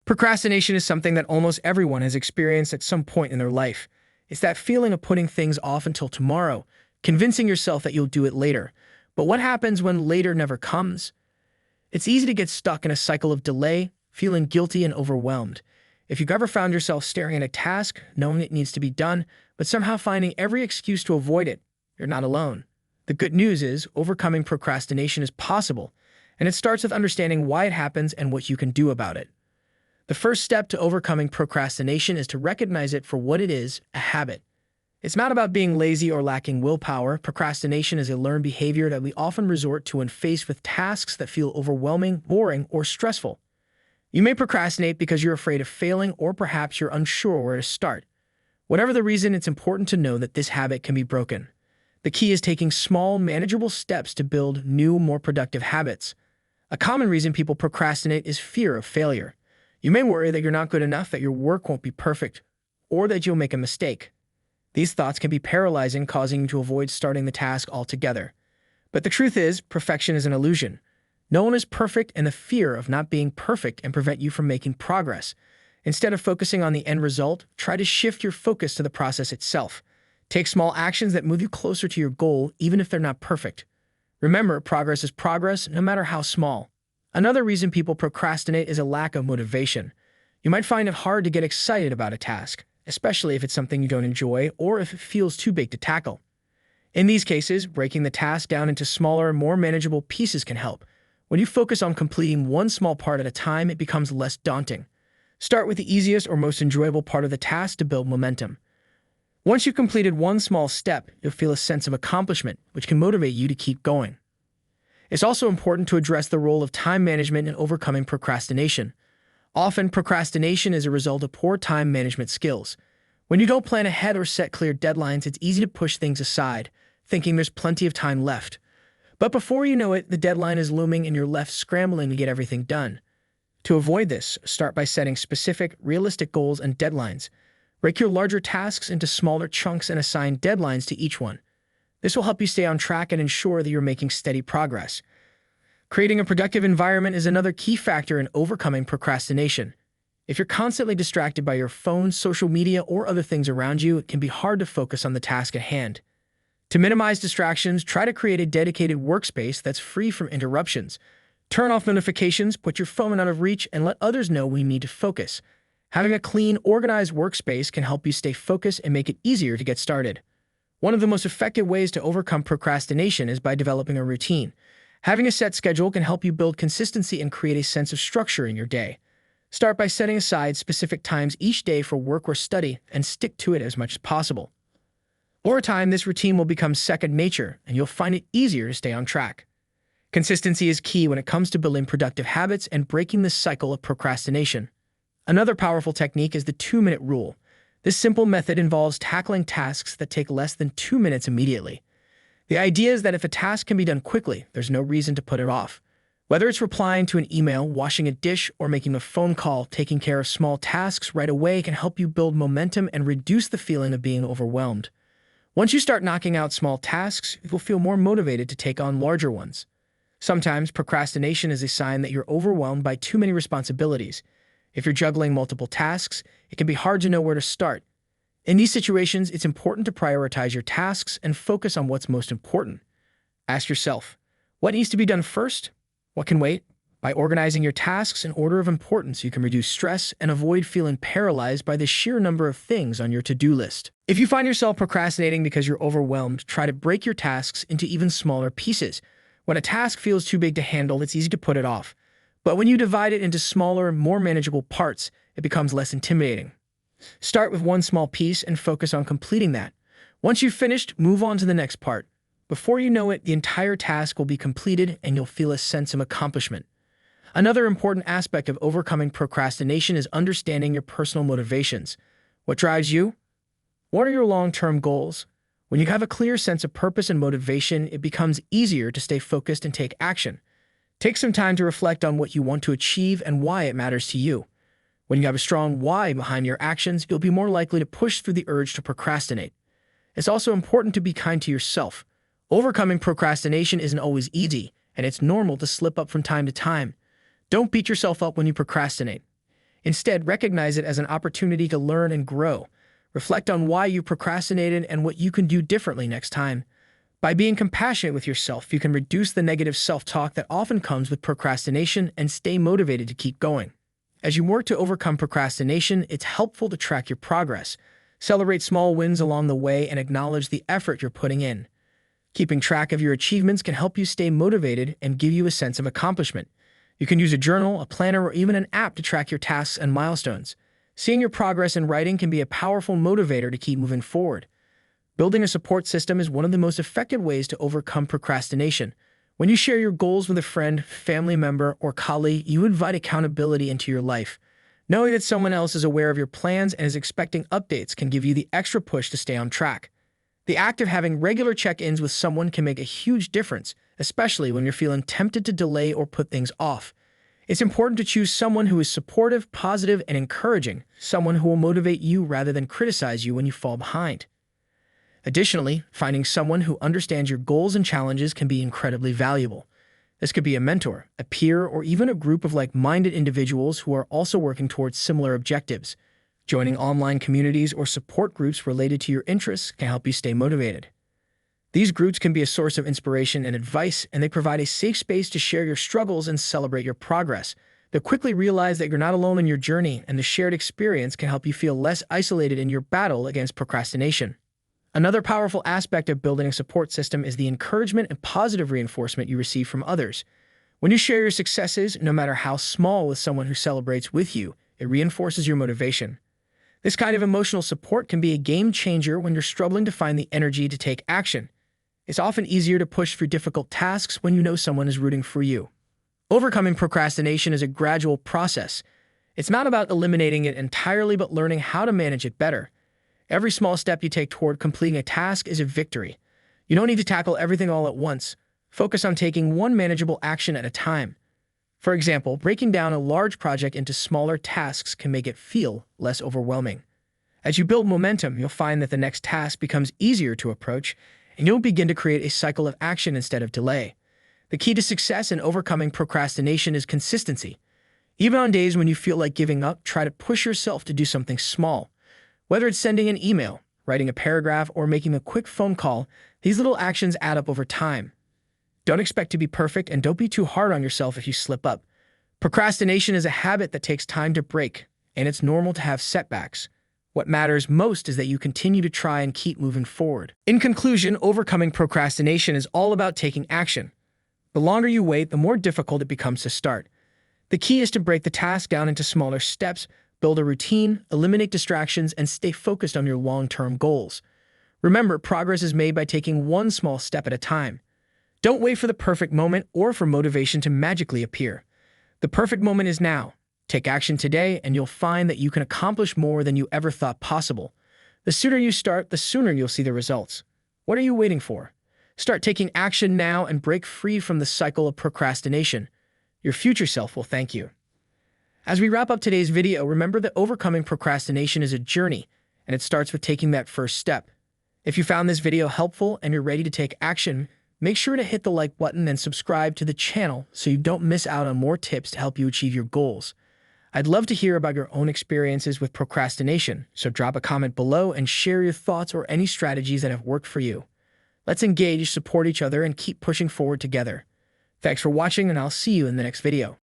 Procrastination is something that almost everyone has experienced at some point in their life. It's that feeling of putting things off until tomorrow, convincing yourself that you'll do it later. But what happens when later never comes? It's easy to get stuck in a cycle of delay, feeling guilty and overwhelmed. If you've ever found yourself staring at a task, knowing it needs to be done, but somehow finding every excuse to avoid it, you're not alone. The good news is, overcoming procrastination is possible, and it starts with understanding why it happens and what you can do about it. The first step to overcoming procrastination is to recognize it for what it is, a habit. It's not about being lazy or lacking willpower. Procrastination is a learned behavior that we often resort to when faced with tasks that feel overwhelming, boring, or stressful. You may procrastinate because you're afraid of failing, or perhaps you're unsure where to start. Whatever the reason, it's important to know that this habit can be broken. The key is taking small, manageable steps to build new, more productive habits. A common reason people procrastinate is fear of failure. You may worry that you're not good enough, that your work won't be perfect, or that you'll make a mistake. These thoughts can be paralyzing, causing you to avoid starting the task altogether. But the truth is, perfection is an illusion. No one is perfect, and the fear of not being perfect can prevent you from making progress. Instead of focusing on the end result, try to shift your focus to the process itself. Take small actions that move you closer to your goal, even if they're not perfect. Remember, progress is progress, no matter how small. Another reason people procrastinate is a lack of motivation. You might find it hard to get excited about a task, especially if it's something you don't enjoy or if it feels too big to tackle. In these cases, breaking the task down into smaller, more manageable pieces can help. When you focus on completing one small part at a time, it becomes less daunting. Start with the easiest or most enjoyable part of the task to build momentum. Once you've completed one small step, you'll feel a sense of accomplishment, which can motivate you to keep going. It's also important to address the role of time management in overcoming procrastination. Often, procrastination is a result of poor time management skills. When you don't plan ahead or set clear deadlines, it's easy to push things aside, thinking there's plenty of time left. But before you know it, the deadline is looming and you're left scrambling to get everything done. To avoid this, start by setting specific, realistic goals and deadlines. Break your larger tasks into smaller chunks and assign deadlines to each one. This will help you stay on track and ensure that you're making steady progress. Creating a productive environment is another key factor in overcoming procrastination. If you're constantly distracted by your phone, social media, or other things around you, it can be hard to focus on the task at hand. To minimize distractions, try to create a dedicated workspace that's free from interruptions. Turn off notifications, put your phone out of reach, and let others know when you need to focus. Having a clean, organized workspace can help you stay focused and make it easier to get started. One of the most effective ways to overcome procrastination is by developing a routine. Having a set schedule can help you build consistency and create a sense of structure in your day. Start by setting aside specific times each day for work or study and stick to it as much as possible. Over time, this routine will become second nature and you'll find it easier to stay on track. Consistency is key when it comes to building productive habits and breaking the cycle of procrastination. Another powerful technique is the 2-minute rule. This simple method involves tackling tasks that take less than 2 minutes immediately. The idea is that if a task can be done quickly, there's no reason to put it off. Whether it's replying to an email, washing a dish, or making a phone call, taking care of small tasks right away can help you build momentum and reduce the feeling of being overwhelmed. Once you start knocking out small tasks, you will feel more motivated to take on larger ones. Sometimes procrastination is a sign that you're overwhelmed by too many responsibilities. If you're juggling multiple tasks, it can be hard to know where to start. In these situations, it's important to prioritize your tasks and focus on what's most important. Ask yourself, what needs to be done first? What can wait? By organizing your tasks in order of importance, you can reduce stress and avoid feeling paralyzed by the sheer number of things on your to-do list. If you find yourself procrastinating because you're overwhelmed, try to break your tasks into even smaller pieces. When a task feels too big to handle, it's easy to put it off. But when you divide it into smaller, more manageable parts, it becomes less intimidating. Start with one small piece and focus on completing that. Once you've finished, move on to the next part. Before you know it, the entire task will be completed and you'll feel a sense of accomplishment. Another important aspect of overcoming procrastination is understanding your personal motivations. What drives you? What are your long-term goals? When you have a clear sense of purpose and motivation, it becomes easier to stay focused and take action. Take some time to reflect on what you want to achieve and why it matters to you. When you have a strong why behind your actions, you'll be more likely to push through the urge to procrastinate. It's also important to be kind to yourself. Overcoming procrastination isn't always easy, and it's normal to slip up from time to time. Don't beat yourself up when you procrastinate. Instead, recognize it as an opportunity to learn and grow. Reflect on why you procrastinated and what you can do differently next time. By being compassionate with yourself, you can reduce the negative self-talk that often comes with procrastination and stay motivated to keep going. As you work to overcome procrastination, it's helpful to track your progress. Celebrate small wins along the way and acknowledge the effort you're putting in. Keeping track of your achievements can help you stay motivated and give you a sense of accomplishment. You can use a journal, a planner, or even an app to track your tasks and milestones. Seeing your progress in writing can be a powerful motivator to keep moving forward. Building a support system is one of the most effective ways to overcome procrastination. When you share your goals with a friend, family member, or colleague, you invite accountability into your life. Knowing that someone else is aware of your plans and is expecting updates can give you the extra push to stay on track. The act of having regular check-ins with someone can make a huge difference, especially when you're feeling tempted to delay or put things off. It's important to choose someone who is supportive, positive, and encouraging, someone who will motivate you rather than criticize you when you fall behind. Additionally, finding someone who understands your goals and challenges can be incredibly valuable. This could be a mentor, a peer, or even a group of like-minded individuals who are also working towards similar objectives. Joining online communities or support groups related to your interests can help you stay motivated. These groups can be a source of inspiration and advice, and they provide a safe space to share your struggles and celebrate your progress. They'll quickly realize that you're not alone in your journey, and the shared experience can help you feel less isolated in your battle against procrastination. Another powerful aspect of building a support system is the encouragement and positive reinforcement you receive from others. When you share your successes, no matter how small, with someone who celebrates with you, it reinforces your motivation. This kind of emotional support can be a game changer when you're struggling to find the energy to take action. It's often easier to push through difficult tasks when you know someone is rooting for you. Overcoming procrastination is a gradual process. It's not about eliminating it entirely, but learning how to manage it better. Every small step you take toward completing a task is a victory. You don't need to tackle everything all at once. Focus on taking one manageable action at a time. For example, breaking down a large project into smaller tasks can make it feel less overwhelming. As you build momentum, you'll find that the next task becomes easier to approach, and you'll begin to create a cycle of action instead of delay. The key to success in overcoming procrastination is consistency. Even on days when you feel like giving up, try to push yourself to do something small. Whether it's sending an email, writing a paragraph, or making a quick phone call, these little actions add up over time. Don't expect to be perfect, and don't be too hard on yourself if you slip up. Procrastination is a habit that takes time to break, and it's normal to have setbacks. What matters most is that you continue to try and keep moving forward. In conclusion, overcoming procrastination is all about taking action. The longer you wait, the more difficult it becomes to start. The key is to break the task down into smaller steps, build a routine, eliminate distractions, and stay focused on your long-term goals. Remember, progress is made by taking one small step at a time. Don't wait for the perfect moment or for motivation to magically appear. The perfect moment is now. Take action today, and you'll find that you can accomplish more than you ever thought possible. The sooner you start, the sooner you'll see the results. What are you waiting for? Start taking action now and break free from the cycle of procrastination. Your future self will thank you. As we wrap up today's video, remember that overcoming procrastination is a journey, and it starts with taking that first step. If you found this video helpful and you're ready to take action, make sure to hit the like button and subscribe to the channel so you don't miss out on more tips to help you achieve your goals. I'd love to hear about your own experiences with procrastination, so drop a comment below and share your thoughts or any strategies that have worked for you. Let's engage, support each other, and keep pushing forward together. Thanks for watching, and I'll see you in the next video.